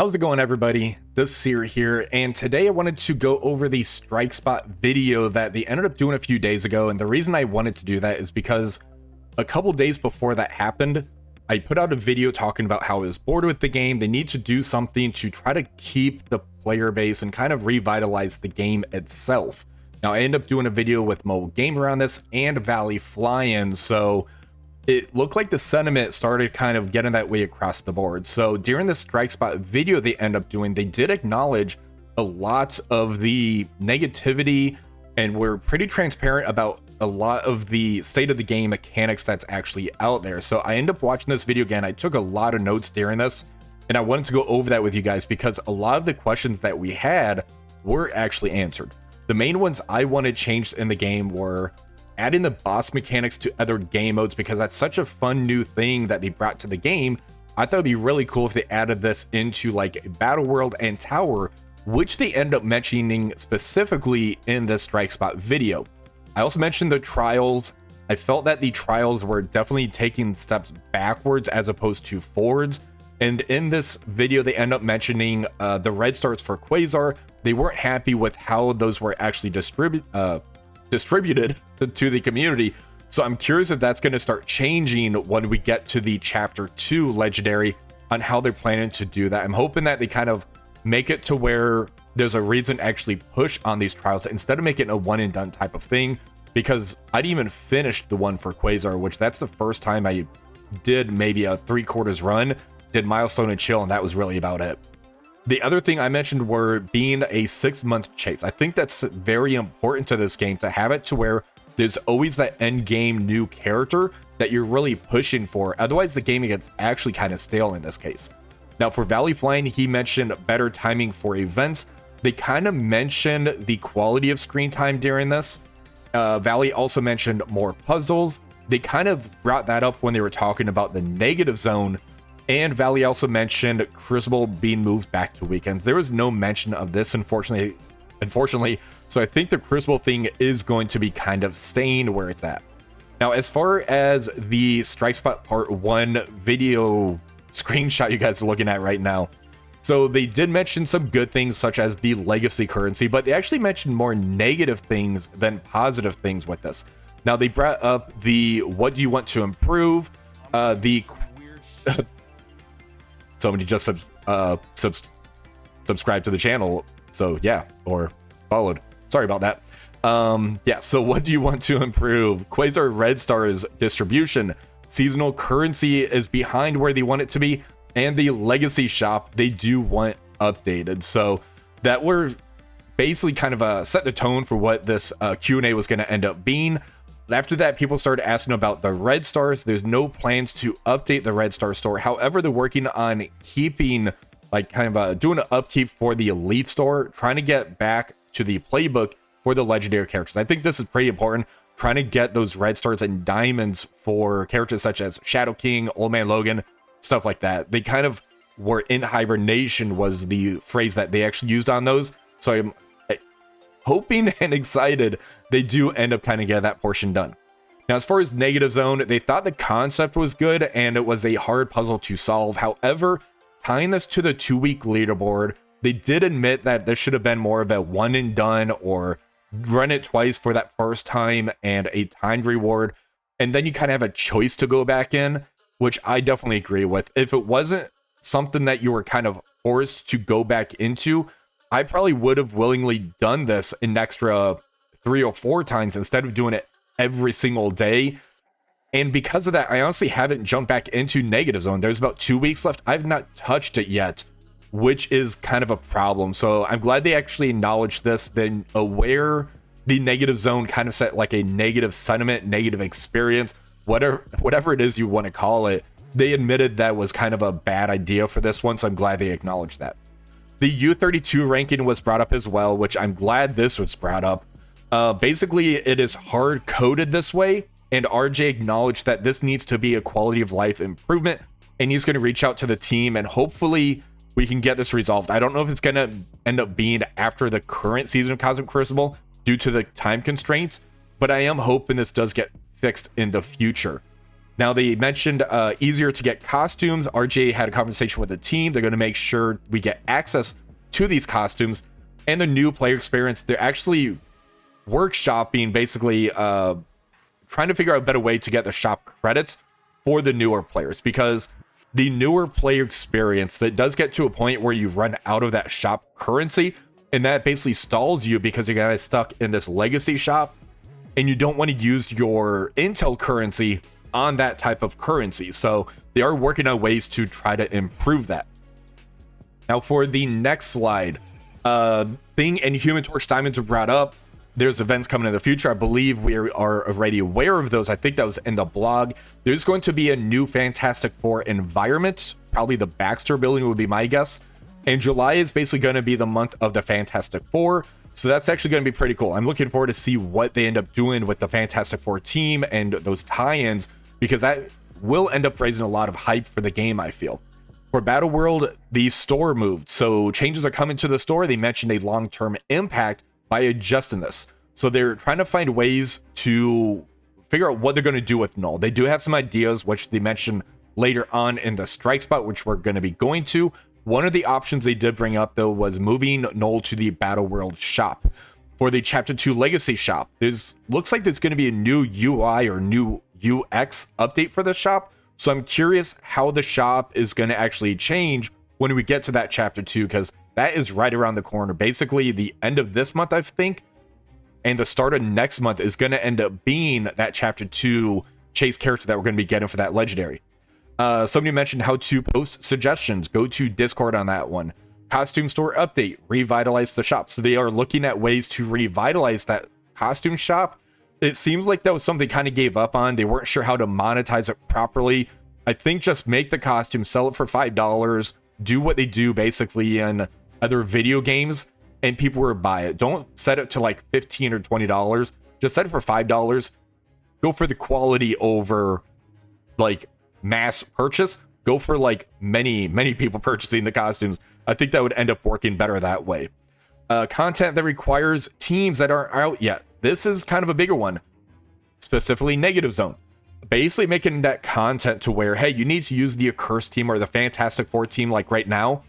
How's it going, everybody? This is Seer here, and today I wanted to go over the strike spot video that they ended up doing a few days ago. And the reason I wanted to do that is because a couple days before that happened, I put out a video talking about how I was bored with the game. They need to do something to try to keep the player base and kind of revitalize the game itself. Now, I ended up doing a video with Mobile Gamer on this and Valley Fly-In, so it looked like the sentiment started kind of getting that way across the board. So during the strike spot video they end up doing, they did acknowledge a lot of the negativity and were pretty transparent about a lot of the state of the game mechanics that's actually out there. So I ended up watching this video again. I took a lot of notes during this, and I wanted to go over that with you guys because a lot of the questions that we had were actually answered. The main ones I wanted changed in the game were adding the boss mechanics to other game modes, because that's such a fun new thing that they brought to the game. I thought it'd be really cool if they added this into like Battle World and Tower, which they end up mentioning specifically in this strike spot video. I also mentioned the trials. I felt that the trials were definitely taking steps backwards as opposed to forwards. And in this video, they end up mentioning the red stars for Quasar. They weren't happy with how those were actually distributed to the community. So I'm curious if that's going to start changing when we get to the chapter 2 legendary on how they're planning to do that. I'm hoping that they kind of make it to where there's a reason to actually push on these trials instead of making it a one and done type of thing, because I'd even finished the one for Quasar, which that's the first time I did maybe a 3/4 run, did milestone and chill, and that was really about it. The other thing I mentioned were being a 6-month chase. I think that's very important to this game, to have it to where there's always that end game new character that you're really pushing for. Otherwise, the game gets actually kind of stale in this case. Now, for Valley Fly-In, he mentioned better timing for events. They kind of mentioned the quality of screen time during this. Valley also mentioned more puzzles. They kind of brought that up when they were talking about the negative zone. And Valley also mentioned Crucible being moved back to weekends. There was no mention of this, unfortunately. So I think the Crucible thing is going to be kind of staying where it's at. Now, as far as the Strike Spot Part 1 video screenshot you guys are looking at right now, so they did mention some good things such as the legacy currency, but they actually mentioned more negative things than positive things with this. Now, they brought up the what do you want to improve, somebody just subscribed to the channel, so yeah, or followed. Sorry about that. Yeah, so what do you want to improve? Quasar Red Stars distribution, seasonal currency is behind where they want it to be, and the legacy shop they do want updated. So that were basically kind of set the tone for what this Q&A was going to end up being. After that, people started asking about the Red Stars. There's no plans to update the Red Star store. However, they're working on keeping, like, kind of doing an upkeep for the Elite store, trying to get back to the playbook for the legendary characters. I think this is pretty important, trying to get those Red Stars and Diamonds for characters such as Shadow King, Old Man Logan, stuff like that. They kind of were in hibernation was the phrase that they actually used on those. So I'm hoping and excited they do end up kind of get that portion done. Now, as far as negative zone, they thought the concept was good and it was a hard puzzle to solve. However, tying this to the 2-week leaderboard, they did admit that this should have been more of a one and done, or run it twice for that first time and a timed reward, and then you kind of have a choice to go back in, which I definitely agree with. If it wasn't something that you were kind of forced to go back into, I probably would have willingly done this an extra 3 or 4 times instead of doing it every single day. And because of that, I honestly haven't jumped back into negative zone. There's about 2 weeks left. I've not touched it yet, which is kind of a problem. So I'm glad they actually acknowledged this, then aware the negative zone kind of set like a negative sentiment, negative experience, whatever it is you want to call it. They admitted that was kind of a bad idea for this one, so I'm glad they acknowledged that. The U32 ranking was brought up as well, which I'm glad this was brought up. Basically, it is hard coded this way, and RJ acknowledged that this needs to be a quality of life improvement, and he's going to reach out to the team, and hopefully we can get this resolved. I don't know if it's going to end up being after the current season of Cosmic Crucible due to the time constraints, but I am hoping this does get fixed in the future. Now, they mentioned easier to get costumes. RJ had a conversation with the team. They're going to make sure we get access to these costumes and the new player experience. They're actually workshopping, basically trying to figure out a better way to get the shop credits for the newer players, because the newer player experience, that does get to a point where you run out of that shop currency, and that basically stalls you because you're kind of stuck in this legacy shop and you don't want to use your intel currency on that type of currency. So they are working on ways to try to improve that. Now, for the next slide, Thing and Human Torch Diamonds were brought up. There's events coming in the future. I believe we are already aware of those. I think that was in the blog. There's going to be a new Fantastic Four environment. Probably the Baxter building would be my guess. And July is basically going to be the month of the Fantastic Four. So that's actually going to be pretty cool. I'm looking forward to see what they end up doing with the Fantastic Four team and those tie-ins, because that will end up raising a lot of hype for the game, I feel. For Battle World, the store moved. So changes are coming to the store. They mentioned a long-term impact by adjusting this. So they're trying to find ways to figure out what they're going to do with Null. They do have some ideas, which they mentioned later on in the strike spot, which we're going to be going to. One of the options they did bring up, though, was moving Null to the Battle World shop. For the Chapter 2 Legacy shop, looks like there's going to be a new UI or new UX update for the shop. So I'm curious how the shop is going to actually change when we get to that Chapter 2, because that is right around the corner. Basically, the end of this month, I think, and the start of next month is going to end up being that Chapter 2 chase character that we're going to be getting for that legendary. Somebody mentioned how to post suggestions. Go to Discord on that one. Costume store update. Revitalize the shop. So they are looking at ways to revitalize that costume shop. It seems like that was something they kind of gave up on. They weren't sure how to monetize it properly. I think just make the costume, sell it for $5, do what they do basically in other video games, and people will buy it. Don't set it to like $15 or $20. Just set it for $5. Go for the quality over like mass purchase. Go for like many people purchasing the costumes. I think that would end up working better that way. Content that requires teams that aren't out yet. This is kind of a bigger one, specifically Negative Zone. Basically making that content to where, hey, you need to use the Accursed team or the Fantastic Four team. Like right now,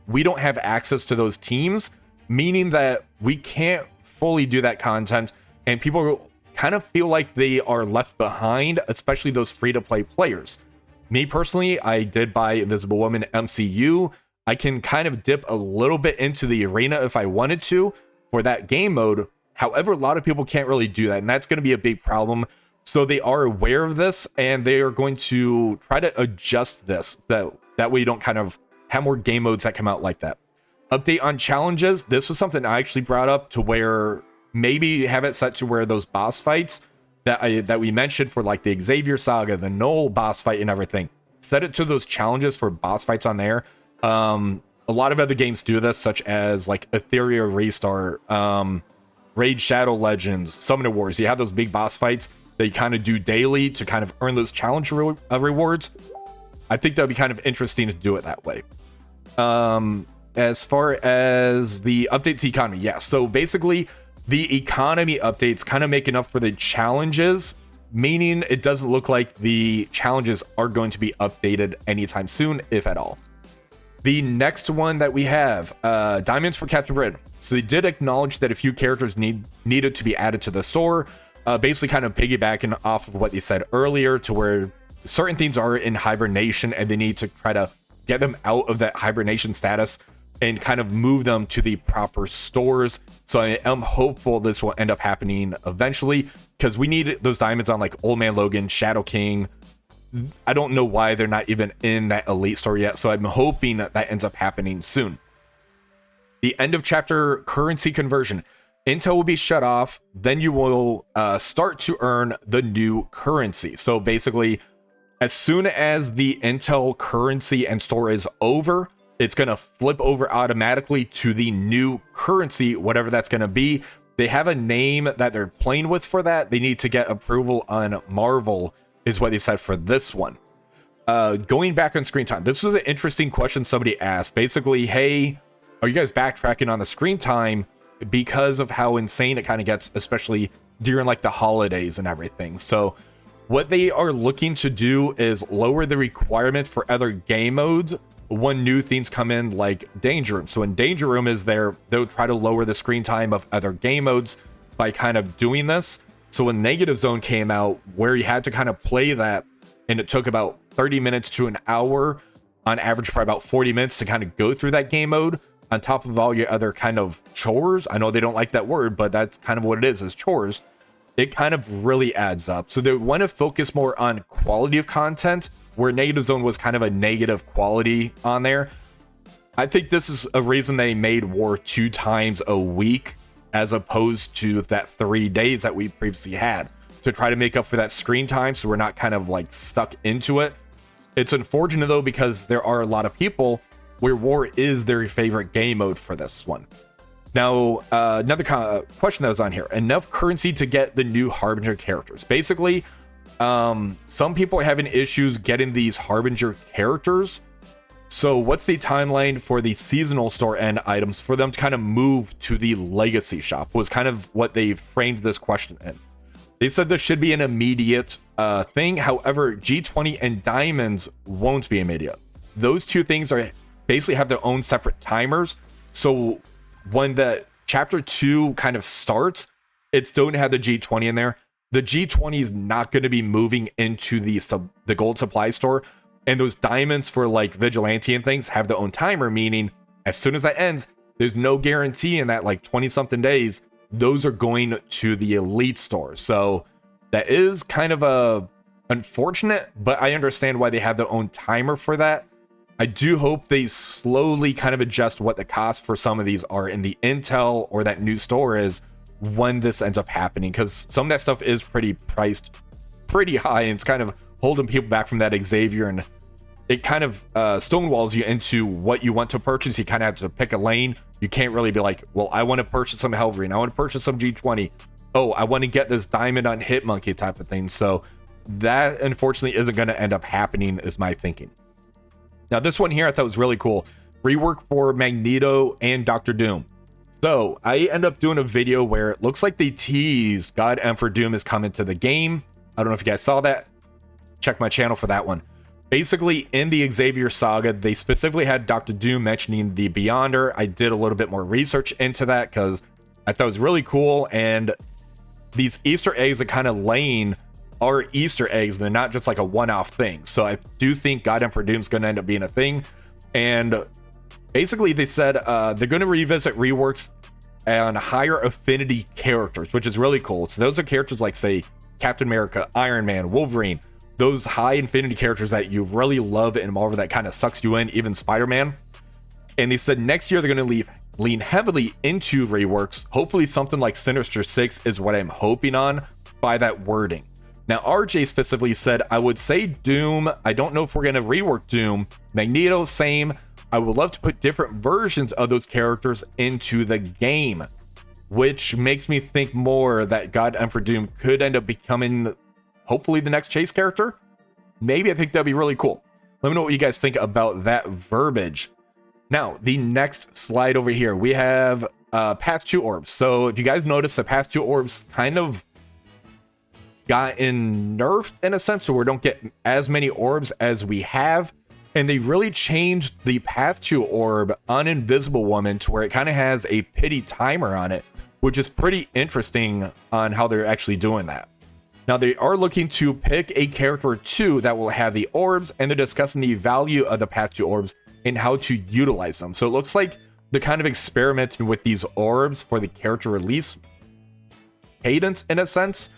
we don't have access to those teams, meaning that we can't fully do that content, and people kind of feel like they are left behind, especially those free-to-play players. Me personally, I did buy Invisible Woman MCU. I can kind of dip a little bit into the arena if I wanted to for that game mode. However, a lot of people can't really do that, and that's going to be a big problem. So they are aware of this, and they are going to try to adjust this. That way you don't kind of have more game modes that come out like that. Update on challenges. This was something I actually brought up to where maybe have it set to where those boss fights that we mentioned for like the Xavier Saga, the Null boss fight and everything. Set it to those challenges for boss fights on there. A lot of other games do this, such as like Etheria Restart, Raid Shadow Legends, Summoner Wars. You have those big boss fights that you kind of do daily to kind of earn those challenge rewards. I think that would be kind of interesting to do it that way. As far as the update to the economy, yeah. So basically, the economy updates kind of making up for the challenges, meaning it doesn't look like the challenges are going to be updated anytime soon, if at all. The next one that we have, Diamonds for Captain Britain. So they did acknowledge that a few characters needed to be added to the store, basically kind of piggybacking off of what they said earlier, to where certain things are in hibernation and they need to try to get them out of that hibernation status and kind of move them to the proper stores. So I am hopeful this will end up happening eventually, because we need those diamonds on like Old Man Logan, Shadow King. I don't know why they're not even in that elite store yet, so I'm hoping that ends up happening soon. The end of chapter currency conversion. Intel will be shut off, then you will start to earn the new currency. So basically, as soon as the Intel currency and store is over, it's going to flip over automatically to the new currency, whatever that's going to be. They have a name that they're playing with for that. They need to get approval on Marvel, is what they said for this one. Going back on screen time. This was an interesting question somebody asked. Basically, hey, are you guys backtracking on the screen time because of how insane it kind of gets, especially during like the holidays and everything? So What they are looking to do is lower the requirement for other game modes when new things come in, like Danger Room. So when Danger Room is there, they'll try to lower the screen time of other game modes by kind of doing this. So when Negative Zone came out, where you had to kind of play that, and it took about 30 minutes to an hour, on average probably about 40 minutes to kind of go through that game mode, on top of all your other kind of chores. I know they don't like that word, but that's kind of what it is chores. It kind of really adds up. So they want to focus more on quality of content, where Negative Zone was kind of a negative quality on there. I think this is a reason they made War 2 times a week, as opposed to that 3 days that we previously had, to try to make up for that screen time, so we're not kind of like stuck into it. It's unfortunate though, because there are a lot of people where War is their favorite game mode for this one. Now, another question that was on here: enough currency to get the new Harbinger characters. Basically, some people are having issues getting these Harbinger characters. So what's the timeline for the seasonal store end items for them to kind of move to the legacy shop, was kind of what they framed this question in. They said this should be an immediate thing. However, G20 and diamonds won't be immediate. Those two things are basically have their own separate timers. So when the chapter 2 kind of starts, it's still going to have the G20 in there. The G20 is not going to be moving into the gold supply store. And those diamonds for like Vigilante and things have their own timer, meaning as soon as that ends, there's no guarantee in that like 20 something days, those are going to the elite store. So that is kind of unfortunate, but I understand why they have their own timer for that. I do hope they slowly kind of adjust what the cost for some of these are in the Intel or that new store is when this ends up happening, because some of that stuff is priced pretty high, and it's kind of holding people back from that Xavier, and it kind of stonewalls you into what you want to purchase. You kind of have to pick a lane. You can't really be like, well, I want to purchase some Helverine, I want to purchase some G20, oh, I want to get this diamond on Hitmonkey type of thing. So that unfortunately isn't going to end up happening, is my thinking. Now this one here I thought was really cool. Rework for Magneto and Dr. Doom. So I end up doing a video where it looks like they teased God Emperor Doom is coming to the game. I don't know if you guys saw that. Check my channel for that one. Basically, in the Xavier saga, they specifically had Dr. Doom mentioning the Beyonder. I did a little bit more research into that because I thought it was really cool. And these Easter eggs are kind of laying are Easter eggs. They're not just like a one-off thing. So I do think God Emperor Doom is going to end up being a thing. And basically, they said they're going to revisit reworks on higher affinity characters, which is really cool. So those are characters like, say, Captain America, Iron Man, Wolverine, those high affinity characters that you really love in Marvel that kind of sucks you in, even Spider-Man. And they said next year they're going to lean heavily into reworks. Hopefully something like Sinister Six is what I'm hoping on by that wording. Now, RJ specifically said, I would say Doom. I don't know if we're going to rework Doom. Magneto, same. I would love to put different versions of those characters into the game, which makes me think more that God Emperor Doom could end up becoming, hopefully, the next Chase character. Maybe. I think that'd be really cool. Let me know what you guys think about that verbiage. Now, the next slide over here, we have Path to Orbs. So if you guys notice, the Path to Orbs kind of gotten nerfed in a sense, so we don't get as many orbs as we have. And they really changed the Path to Orb on Invisible Woman to where it kind of has a pity timer on it, which is pretty interesting on how they're actually doing that. Now, they are looking to pick a character or two that will have the orbs, and they're discussing the value of the Path to Orbs and how to utilize them. So it looks like they're kind of experimenting with these orbs for the character release cadence in a sense.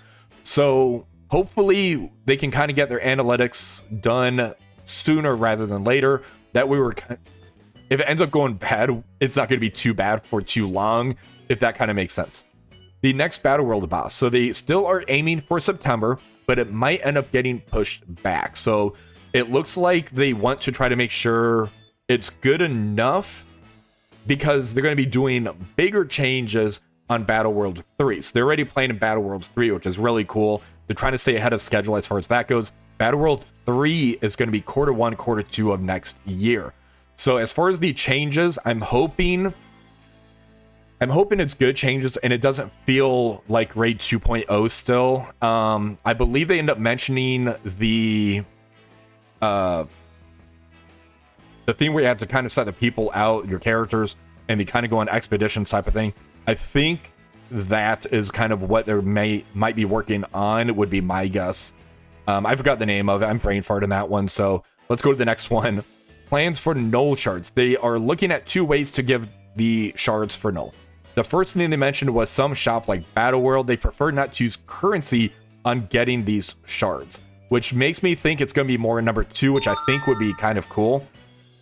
So hopefully they can kind of get their analytics done sooner rather than later. That way if it ends up going bad, it's not going to be too bad for too long, if that kind of makes sense. The next Battle World boss. So they still are aiming for September, but it might end up getting pushed back. So it looks like they want to try to make sure it's good enough, because they're going to be doing bigger changes on Battle World 3. So they're already playing in Battle World 3, which is really cool. They're trying to stay ahead of schedule as far as that goes. Battle World 3 is going to be Q1, Q2 of next year. So as far as the changes, I'm hoping I'm hoping it's good changes and it doesn't feel like Raid 2.0 still. I believe they end up mentioning the thing where you have to kind of set the people out, your characters, and they kind of go on expeditions type of thing. I think that is kind of what they might be working on, would be my guess. I forgot the name of it. I'm brain farting that one. So let's go to the next one. Plans for null shards. They are looking at 2 ways to give the shards for null. The first thing they mentioned was some shop like Battle World, they prefer not to use currency on getting these shards, which makes me think it's going to be more in number 2, which I think would be kind of cool.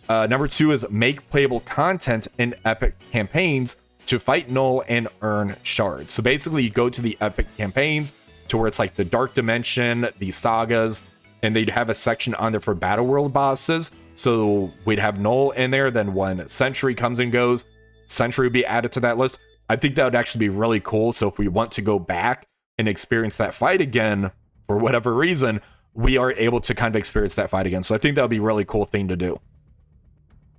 Number 2 is make playable content in epic campaigns to fight null and earn shards. So basically you go to the epic campaigns to where it's like the Dark Dimension, the sagas, and they'd have a section on there for Battle World bosses. So we'd have null in there. Then when Sentry comes and goes, Sentry would be added to that list. I think that would actually be really cool. So if we want to go back and experience that fight again, for whatever reason, we are able to kind of experience that fight again. So I think that would be a really cool thing to do.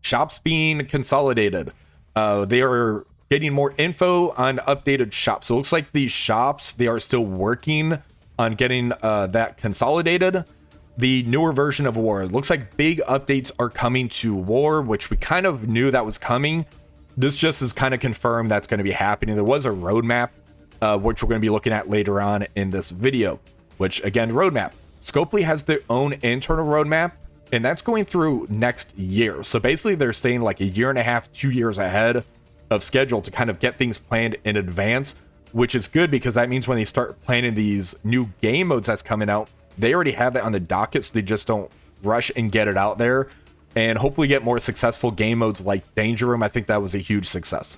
Shops being consolidated. They are getting more info on updated shops. So it looks like these shops, they are still working on getting that consolidated. The newer version of War. It looks like big updates are coming to War, which we kind of knew that was coming. This just is kind of confirmed that's going to be happening. There was a roadmap, which we're going to be looking at later on in this video, which again, roadmap. Scopely has their own internal roadmap, and that's going through next year. So basically they're staying like a year and a half, 2 years ahead of schedule to kind of get things planned in advance, which is good because that means when they start planning these new game modes that's coming out, they already have that on the docket, so they just don't rush and get it out there and hopefully get more successful game modes like Danger Room. I think that was a huge success.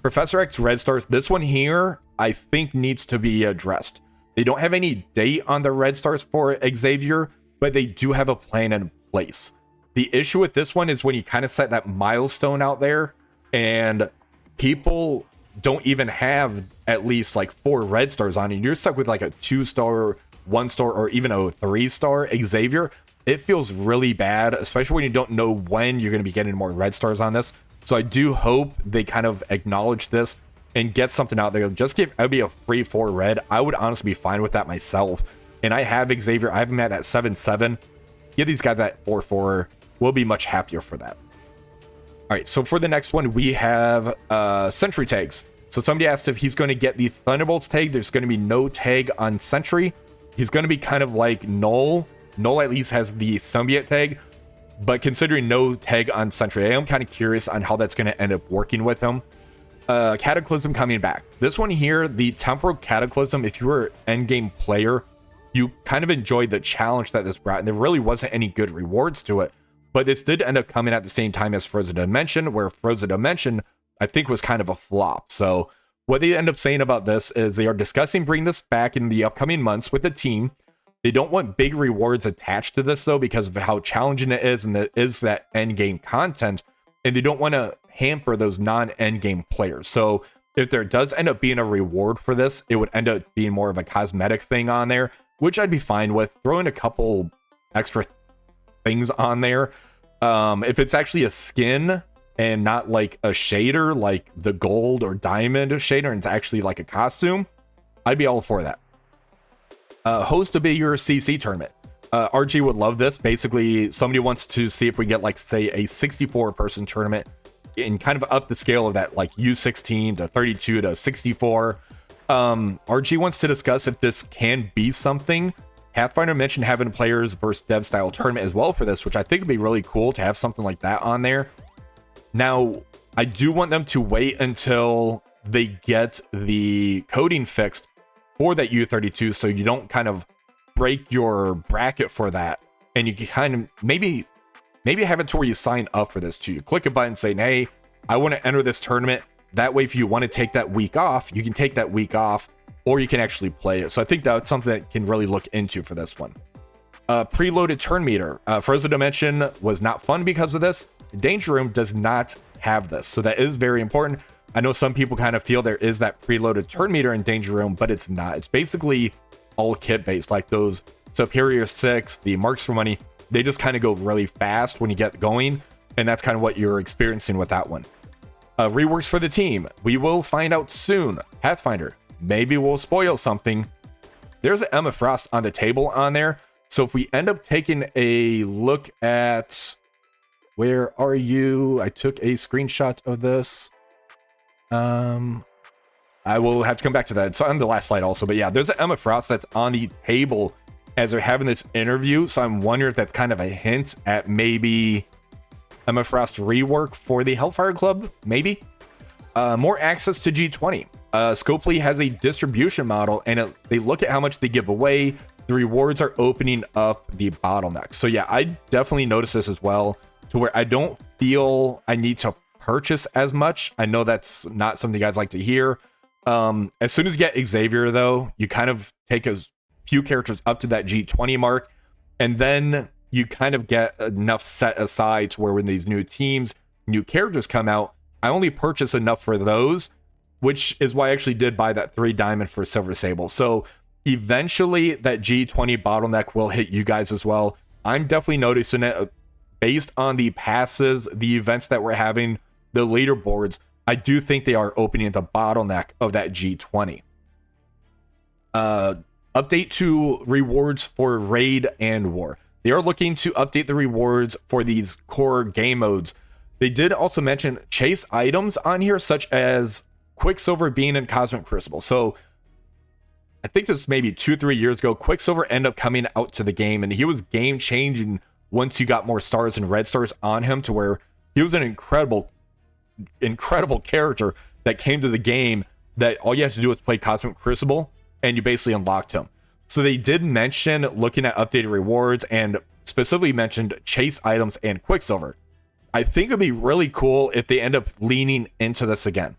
Professor X Red Stars, this one here, I think needs to be addressed. They don't have any date on the Red Stars for Xavier, but they do have a plan in place. The issue with this one is when you kind of set that milestone out there and people don't even have at least like 4 Red Stars on you. You're stuck with like a 2-star, 1-star, or even a 3-star Xavier. It feels really bad, especially when you don't know when you're going to be getting more Red Stars on this. So I do hope they kind of acknowledge this and get something out there. Just give Ebby a free 4 red. I would honestly be fine with that myself. And I have Xavier. I have him at that 7-7. Give these guys that 4-4. We'll be much happier for that. All right, so for the next one, we have Sentry tags. So somebody asked if he's going to get the Thunderbolts tag. There's going to be no tag on Sentry. He's going to be kind of like Null. Null at least has the Symbiote tag, but considering no tag on Sentry, I am kind of curious on how that's going to end up working with him. Cataclysm coming back. This one here, the Temporal Cataclysm, if you were an endgame player, you kind of enjoyed the challenge that this brought, and there really wasn't any good rewards to it, but this did end up coming at the same time as Frozen Dimension, where Frozen Dimension, I think, was kind of a flop. So what they end up saying about this is they are discussing bringing this back in the upcoming months with the team. They don't want big rewards attached to this, though, because of how challenging it is, and it is that end game content, and they don't want to hamper those non-end game players. So if there does end up being a reward for this, it would end up being more of a cosmetic thing on there, which I'd be fine with. Throwing a couple extra things on there. If it's actually a skin and not like a shader, like the gold or diamond shader, and it's actually like a costume, I'd be all for that. Host a bigger CC tournament. RG would love this. Basically, somebody wants to see if we get, like, say, a 64-person tournament and kind of up the scale of that, like U16 to 32 to 64. RG wants to discuss if this can be something. Pathfinder mentioned having players versus dev style tournament as well for this, which I think would be really cool to have something like that on there. Now, I do want them to wait until they get the coding fixed for that U32, so you don't kind of break your bracket for that, and you can kind of maybe have it to where you sign up for this too. You click a button saying, hey, I want to enter this tournament. That way, if you want to take that week off, you can take that week off, or you can actually play it. So I think that's something that can really look into for this one. Preloaded turn meter. Frozen Dimension was not fun because of this. Danger Room does not have this, so that is very important. I know some people kind of feel there is that preloaded turn meter in Danger Room, but it's not. It's basically all kit based, like those Superior 6, the Marks for Money. They just kind of go really fast when you get going, and that's kind of what you're experiencing with that one. Reworks for the team. We will find out soon. Pathfinder. Maybe we'll spoil something. There's an Emma Frost on the table on there. So if we end up taking a look at... Where are you? I took a screenshot of this. I will have to come back to that. It's on the last slide also. But yeah, there's an Emma Frost that's on the table as they're having this interview. So I'm wondering if that's kind of a hint at maybe Emma Frost rework for the Hellfire Club. Maybe. More access to G20. Scopely has a distribution model, and they look at how much they give away. The rewards are opening up the bottlenecks. So yeah, I definitely noticed this as well, to where I don't feel I need to purchase as much. I know that's not something you guys like to hear. As soon as you get Xavier, though, you kind of take a few characters up to that G20 mark, and then you kind of get enough set aside to where when these new teams, new characters come out, I only purchase enough for those, which is why I actually did buy that 3 diamond for Silver Sable. So eventually that G20 bottleneck will hit you guys as well. I'm definitely noticing it based on the passes, the events that we're having, the leaderboards. I do think they are opening the bottleneck of that G20. Update to rewards for Raid and War. They are looking to update the rewards for these core game modes. They did also mention chase items on here, such as Quicksilver being in Cosmic Crucible. So I think this was maybe 2-3 years ago. Quicksilver ended up coming out to the game, and he was game changing once you got more stars and red stars on him, to where he was an incredible character that came to the game that all you have to do is play Cosmic Crucible and you basically unlocked him. So they did mention looking at updated rewards, and specifically mentioned chase items and Quicksilver. I think it'd be really cool if they end up leaning into this again.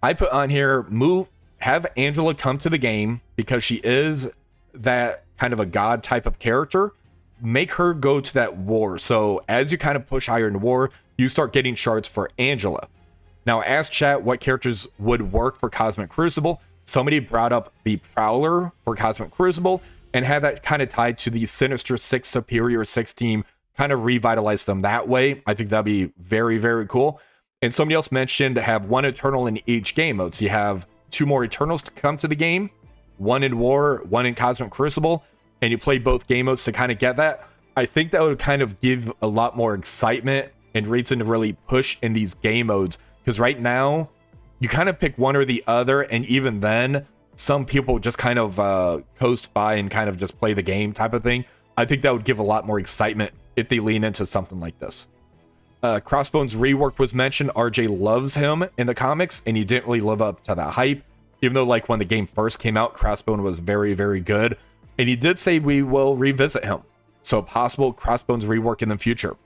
I put on here, have Angela come to the game because she is that kind of a god type of character. Make her go to that war. So as you kind of push higher in war, you start getting shards for Angela. Now, ask chat what characters would work for Cosmic Crucible. Somebody brought up the Prowler for Cosmic Crucible and had that kind of tied to the Sinister 6 Superior 6 team, kind of revitalize them that way. I think that'd be very, very cool. And somebody else mentioned to have 1 Eternal in each game mode. So you have 2 more Eternals to come to the game, 1 in War, 1 in Cosmic Crucible, and you play both game modes to kind of get that. I think that would kind of give a lot more excitement and reason to really push in these game modes, because right now you kind of pick one or the other, and even then some people just kind of coast by and kind of just play the game type of thing. I think that would give a lot more excitement if they lean into something like this. Crossbones rework was mentioned. RJ loves him in the comics, and he didn't really live up to that hype, even though like when the game first came out, Crossbone was very, very good, and he did say we will revisit him. So possible Crossbones rework in the future.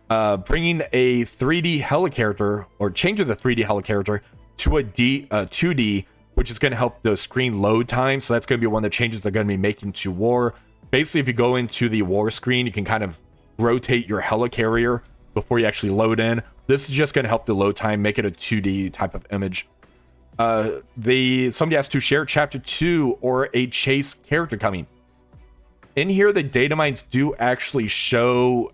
Bringing a 3D Hela character, or changing the 3D Hela character to a 2D, which is going to help the screen load time. So that's going to be one of the changes they're going to be making to War. Basically, if you go into the War screen, you can kind of rotate your Hela carrier before you actually load in. This is just going to help the load time, make it a 2D type of image. Somebody asked to share chapter 2 or a chase character coming. In here, the data mines do actually show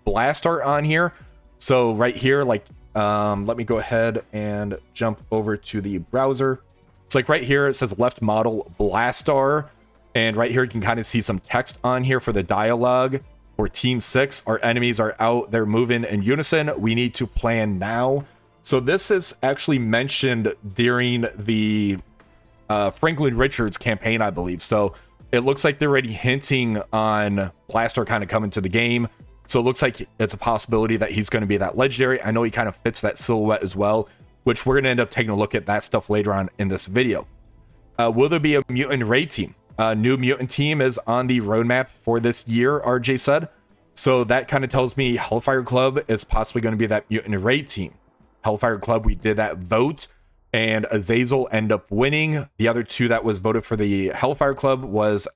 blast art on here. So right here, like, let me go ahead and jump over to the browser. It's like right here, it says left model Blastar. And right here, you can kind of see some text on here for the dialogue. For Team 6, our enemies are out, they're moving in unison. We need to plan now. So this is actually mentioned during the Franklin Richards campaign, I believe. So it looks like they're already hinting on Blastar kind of coming to the game. So it looks like it's a possibility that he's going to be that legendary. I know he kind of fits that silhouette as well, which we're going to end up taking a look at that stuff later on in this video. Will there be a mutant raid team? New mutant team is on the roadmap for this year, RJ said. So that kind of tells me Hellfire Club is possibly going to be that mutant raid team. Hellfire Club, we did that vote, and Azazel ended up winning. The other 2 that was voted for the Hellfire Club was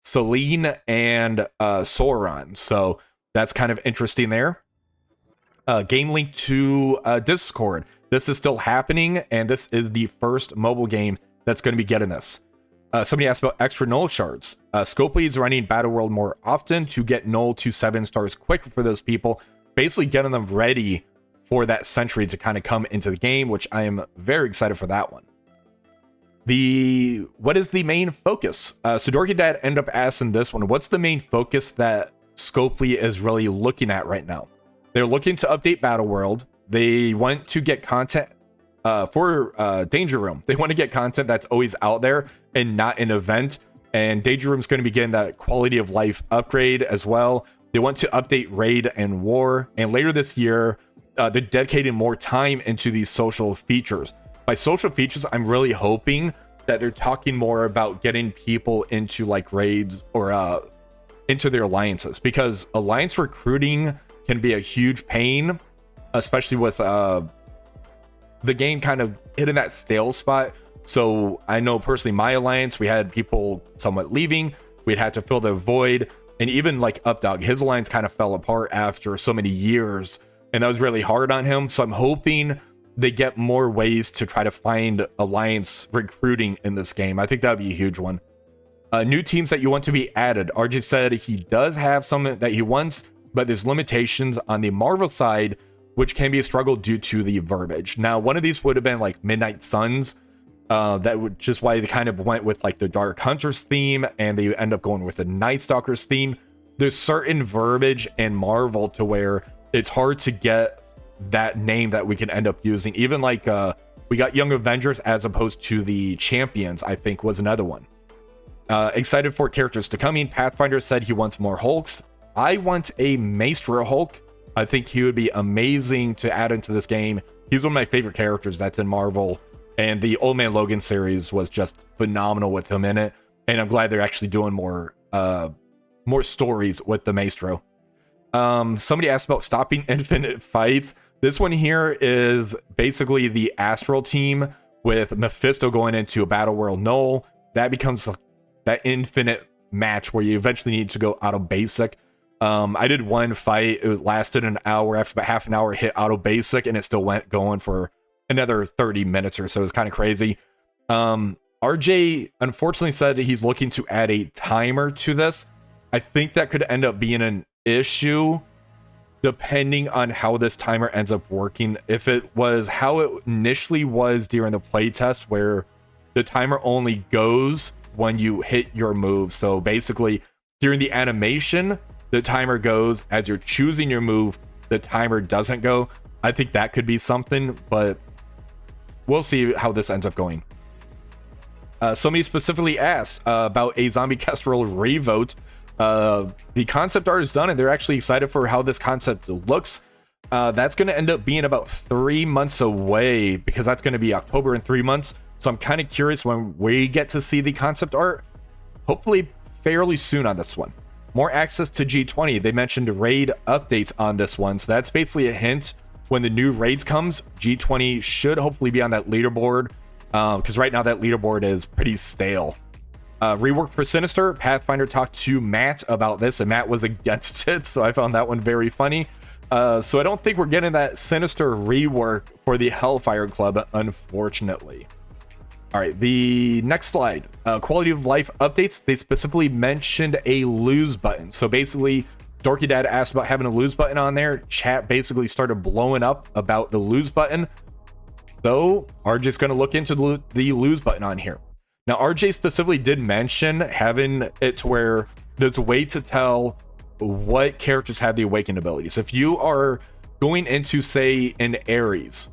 Celine and Sauron. So that's kind of interesting there. Game link to Discord. This is still happening, and this is the first mobile game that's going to be getting this. Somebody asked about extra null shards. Scopely is running Battle World more often to get null to 7 stars quicker for those people, basically getting them ready for that Sentry to kind of come into the game, which I am very excited for that one. What is the main focus? So Dorky Dad ended up asking this one, what's the main focus that Scopely is really looking at right now? They're looking to update Battle World. They want to get content for Danger Room. They want to get content that's always out there and not an event. And Danger Room's going to be getting that quality of life upgrade as well. They want to update Raid and War. And later this year, they're dedicating more time into these social features. By social features, I'm really hoping that they're talking more about getting people into like raids or into their alliances, because alliance recruiting can be a huge pain, especially with the game kind of hitting that stale spot. So I know personally my alliance, we had people somewhat leaving. We'd had to fill the void, and even like Updog, his alliance kind of fell apart after so many years, and that was really hard on him. So I'm hoping they get more ways to try to find alliance recruiting in this game. I think that would be a huge one. New teams that you want to be added. RJ said he does have some that he wants, but there's limitations on the Marvel side, which can be a struggle due to the verbiage. Now, one of these would have been like Midnight Suns. That would just why they kind of went with like the Dark Hunters theme, and they end up going with the Night Stalkers theme. There's certain verbiage in Marvel to where it's hard to get that name that we can end up using. Even like we got Young Avengers as opposed to the Champions, I think was another one. Excited for characters to come in. Pathfinder said he wants more Hulks. I want a Maestro Hulk. I think he would be amazing to add into this game. He's one of my favorite characters that's in Marvel, and the Old Man Logan series was just phenomenal with him in it, and I'm glad they're actually doing more stories with the Maestro. Somebody asked about stopping infinite fights. This one here is basically the Astral team with Mephisto going into a Battle World null. That becomes that infinite match where you eventually need to go auto basic. I did one fight. It lasted an hour. After about half an hour, hit auto basic, and it still went going for another 30 minutes or so. It's kind of crazy. RJ unfortunately said he's looking to add a timer to this. I think that could end up being an issue depending on how this timer ends up working. If it was how it initially was during the playtest, where the timer only goes when you hit your move. So basically during the animation, the timer goes as you're choosing your move, the timer doesn't go. I think that could be something, but we'll see how this ends up going. Somebody specifically asked about a Zombie Kestrel revote. The concept art is done, and they're actually excited for how this concept looks. That's going to end up being about 3 months away, because that's going to be October in 3 months. So I'm kind of curious when we get to see the concept art. Hopefully fairly soon on this one. More access to G20. They mentioned raid updates on this one, so that's basically a hint. When the new raids comes, G20 should hopefully be on that leaderboard, because right now that leaderboard is pretty stale. Rework for Sinister. Pathfinder talked to Matt about this, and Matt was against it, so I found that one very funny. So I don't think we're getting that Sinister rework for the Hellfire Club, unfortunately. All right, the next slide. Quality of life updates. They specifically mentioned a lose button. So basically, Dorky Dad asked about having a lose button on there. Chat basically started blowing up about the lose button. So RJ's going to look into the lose button on here. Now, RJ specifically did mention having it to where there's a way to tell what characters have the awakened abilities. If you are going into, say, an Ares,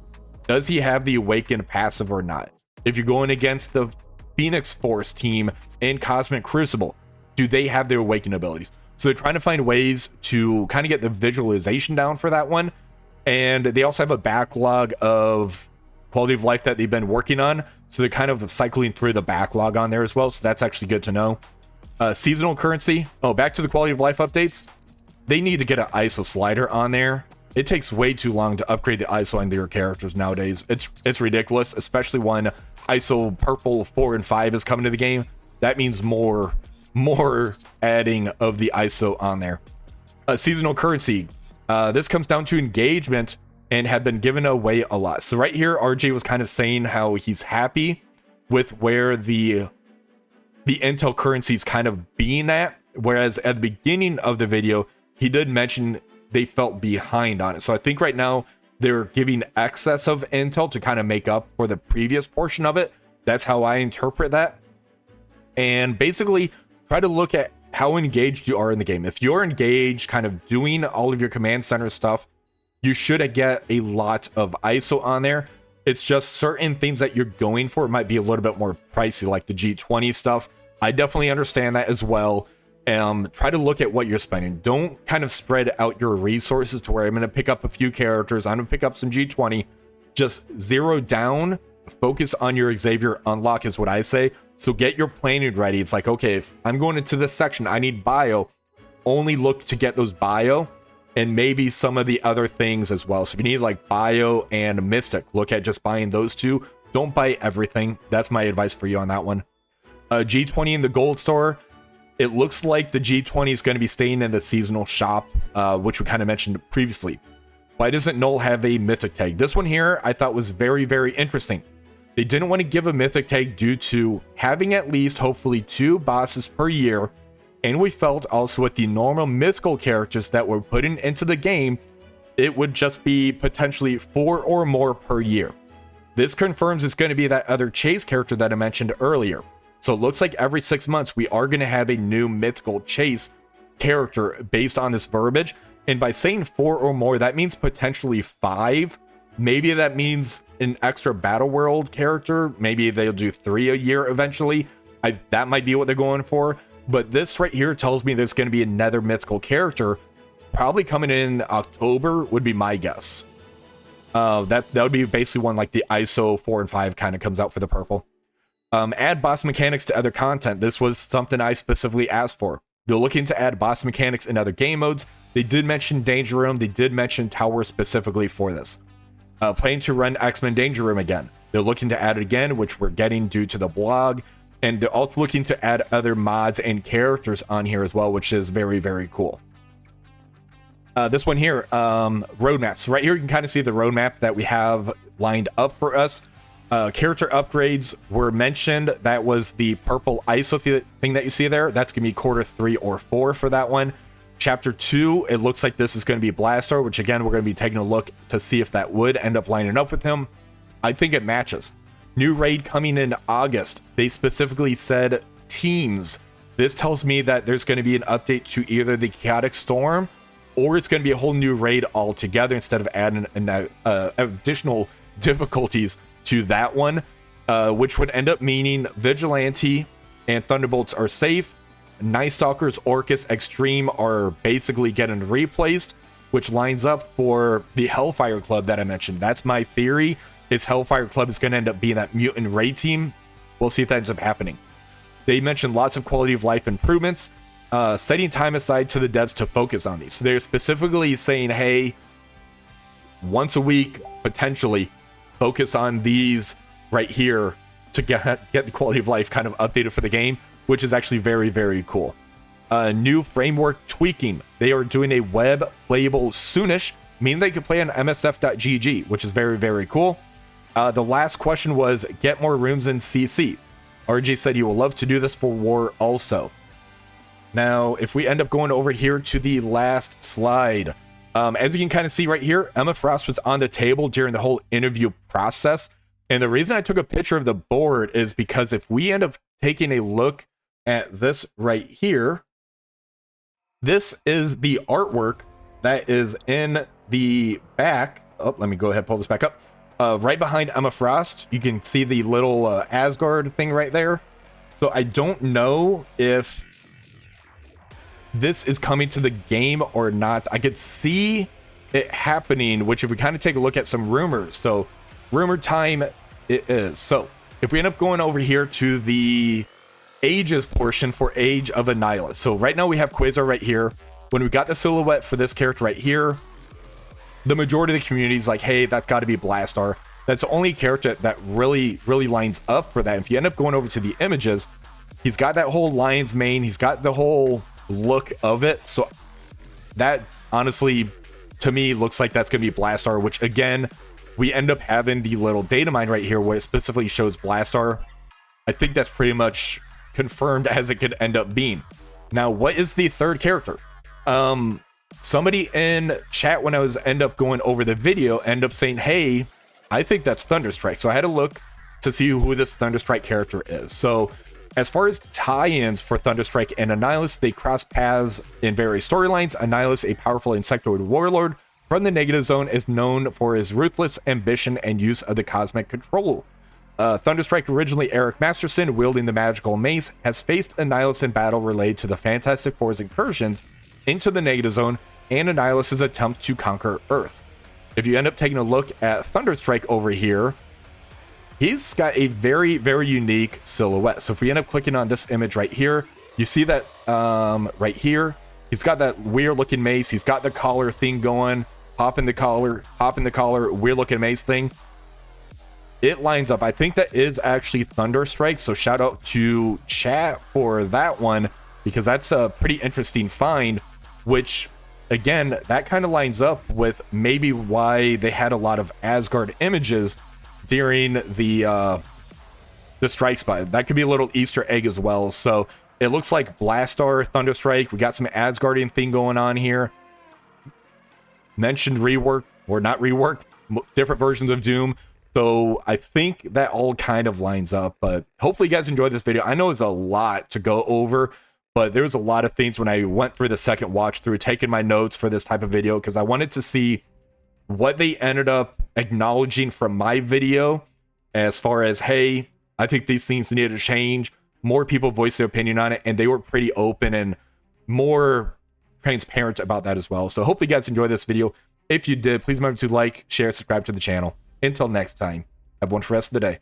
does he have the awakened passive or not? If you're going against the Phoenix Force team in Cosmic Crucible, do they have their awakened abilities? So they're trying to find ways to kind of get the visualization down for that one. And they also have a backlog of quality of life that they've been working on. So they're kind of cycling through the backlog on there as well. So that's actually good to know. Seasonal currency. Oh, back to the quality of life updates. They need to get an ISO slider on there. It takes way too long to upgrade the ISO on their characters nowadays. It's ridiculous, especially when ISO purple 4 and 5 is coming to the game. That means more adding of the ISO on there. Seasonal currency. This comes down to engagement and have been given away a lot. So right here, RJ was kind of saying how he's happy with where the intel currency is kind of being at, whereas at the beginning of the video, he did mention they felt behind on it. So I think right now they're giving excess of intel to kind of make up for the previous portion of it. That's how I interpret that. And basically try to look at how engaged you are in the game. If you're engaged, kind of doing all of your command center stuff, you should get a lot of ISO on there. It's just certain things that you're going for might be a little bit more pricey, like the G20 stuff. I definitely understand that as well. Try to look at what you're spending. Don't kind of spread out your resources to where I'm going to pick up a few characters, I'm going to pick up some G20. Just zero down, focus on your Xavier unlock is what I say. So get your planning ready. It's like, okay, if I'm going into this section, I need bio. Only look to get those bio and maybe some of the other things as well. So if you need like bio and mystic, look at just buying those two. Don't buy everything. That's my advice for you on that one. G20 in the gold store. It looks like the G20 is going to be staying in the seasonal shop, which we kind of mentioned previously. Why doesn't Null have a mythic tag? This one here I thought was very, very interesting. They didn't want to give a mythic tag due to having at least hopefully 2 bosses per year. And we felt also with the normal mythical characters that were put into the game, it would just be potentially 4 or more per year. This confirms it's going to be that other chase character that I mentioned earlier. So it looks like every 6 months we are going to have a new mythical chase character based on this verbiage. And by saying 4 or more, that means potentially 5. Maybe that means an extra battle world character. Maybe they'll do 3 a year eventually. That might be what they're going for. But this right here tells me there's going to be another mythical character probably coming in October would be my guess. That would be basically one like the ISO 4 and 5 kind of comes out for the purple. Add boss mechanics to other content. This was something I specifically asked for. They're looking to add boss mechanics in other game modes. They did mention Danger Room. They did mention Tower specifically for this. Planning to run X-Men Danger Room again. They're looking to add it again, which we're getting due to the blog. And they're also looking to add other mods and characters on here as well, which is very, very cool. This one here, roadmaps. Right here, you can kind of see the roadmap that we have lined up for us. Character upgrades were mentioned. That was the purple ISO thing that you see there. That's going to be quarter 3 or 4 for that one. Chapter 2, it looks like this is going to be Blastar, which again, we're going to be taking a look to see if that would end up lining up with him. I think it matches. New raid coming in August. They specifically said teams. This tells me that there's going to be an update to either the Chaotic Storm or it's going to be a whole new raid altogether instead of adding additional difficulties to that one, which would end up meaning Vigilante and Thunderbolts are safe. Night Stalkers, Orcus, Extreme are basically getting replaced, which lines up for the Hellfire Club that I mentioned. That's my theory, is Hellfire Club is going to end up being that mutant raid team. We'll see if that ends up happening. They mentioned lots of quality of life improvements, setting time aside to the devs to focus on these. So they're specifically saying, hey, once a week, potentially, focus on these right here to get the quality of life kind of updated for the game, which is actually very, very cool. New framework tweaking. They are doing a web playable soonish, meaning they can play on MSF.gg, which is very, very cool. The last question was, get more rooms in CC. RJ said he will love to do this for War also. Now, if we end up going over here to the last slide, as you can kind of see right here, Emma Frost was on the table during the whole interview process. And the reason I took a picture of the board is because if we end up taking a look at this right here, this is the artwork that is in the back. Oh, let me go ahead and pull this back up. Right behind Emma Frost, you can see the little Asgard thing right there. So I don't know if this is coming to the game or not. I could see it happening, which if we kind of take a look at some rumors. So rumor time it is. So if we end up going over here to the ages portion for Age of Annihilus. So right now we have Quasar right here. When we got the silhouette for this character right here, the majority of the community is like, hey, that's got to be Blastar. That's the only character that really lines up for that. If you end up going over to the images, he's got that whole lion's mane. He's got the whole look of it. So that honestly, to me, looks like that's going to be Blastar, which again, we end up having the little data mine right here where it specifically shows Blastar. I think that's pretty much confirmed as it could end up being. Now, what is the third character? somebody in chat when I was end up going over the video ended up saying, hey, I think that's Thunderstrike. So I had to look to see who this Thunderstrike character is. So as far as tie-ins for Thunderstrike and Annihilus, they cross paths in various storylines. Annihilus, a powerful insectoid warlord from the Negative Zone, is known for his ruthless ambition and use of the cosmic control. Thunderstrike, originally Eric Masterson, wielding the magical mace, has faced Annihilus in battle related to the Fantastic Four's incursions into the Negative Zone and Annihilus's attempt to conquer Earth. If you end up taking a look at Thunderstrike over here, he's got a very, very unique silhouette. So if we end up clicking on this image right here, you see that right here, he's got that weird looking mace. He's got the collar thing going, hop in the collar, weird looking mace thing. It lines up. I think that is actually Thunderstrike. So shout out to chat for that one, because that's a pretty interesting find, which again, that kind of lines up with maybe why they had a lot of Asgard images during the strike spot. That could be a little Easter egg as well. So it looks like Blastar, Thunderstrike. We got some Asgardian thing going on here. Mentioned rework, or not rework, different versions of Doom. So I think that all kind of lines up, but hopefully you guys enjoyed this video. I know it's a lot to go over, but there was a lot of things when I went through the second watch through, taking my notes for this type of video, because I wanted to see what they ended up acknowledging from my video as far as, hey, I think these things need to change. More people voiced their opinion on it, and they were pretty open and more transparent about that as well. So hopefully you guys enjoyed this video. If you did, please remember to like, share, subscribe to the channel. Until next time, have one for the rest of the day.